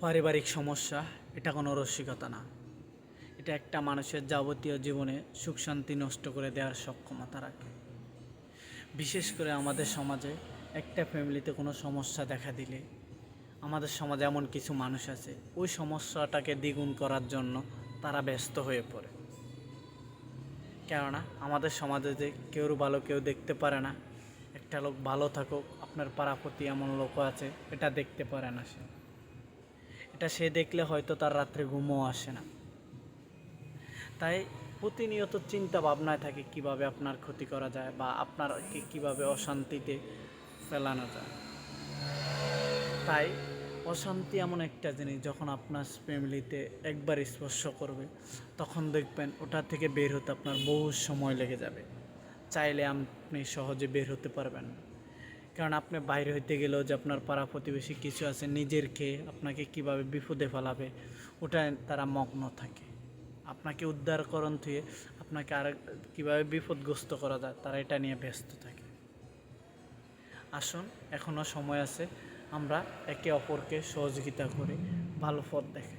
পারিবারিক সমস্যা এটা কোনো রসিকতা না। এটা একটা মানুষের যাবতীয় জীবনে সুখ শান্তি নষ্ট করে দেওয়ার সক্ষমতা রাখে। বিশেষ করে আমাদের সমাজে একটা ফ্যামিলিতে কোনো সমস্যা দেখা দিলে আমাদের সমাজে এমন কিছু মানুষ আছে ওই সমস্যাটাকে দ্বিগুণ করার জন্য তারা ব্যস্ত হয়ে পড়ে। কেননা আমাদের সমাজে যে কেউর ভালো কেউ দেখতে পারে না। একটা লোক ভালো থাকুক, আপনার পাড়াপতি এমন লোক আছে এটা দেখতে পারে না সে। এটা সে দেখলে হয়তো তার রাত্রে ঘুমও আসে না। তাই প্রতিনিয়ত চিন্তা ভাবনায় থাকে কিভাবে আপনার ক্ষতি করা যায় বা আপনারকে কিভাবে অশান্তিতে ফেলানো যায়। তাই অশান্তি এমন একটা জিনিস, যখন আপনার ফ্যামিলিতে একবার স্পর্শ করবে তখন দেখবেন ওটা থেকে বের হতে আপনার বহু সময় লেগে যাবে। চাইলে আপনি সহজে বের হতে পারবেন না। কারণ আপনি বাইরে হইতে গেলেও যে আপনার পাড়া প্রতিবেশী কিছু আছে নিজের খেয়ে আপনাকে কিভাবে বিপদে ফেলাবে ওটা তারা মগ্ন থাকে। আপনাকে উদ্ধারকরণ থেকে আপনাকে আর কীভাবে বিপদগ্রস্ত করা যায় তারা এটা নিয়ে ব্যস্ত থাকে। আসুন, এখনও সময় আছে, আমরা একে অপরকে সহযোগিতা করে ভালো পথ দেখাই।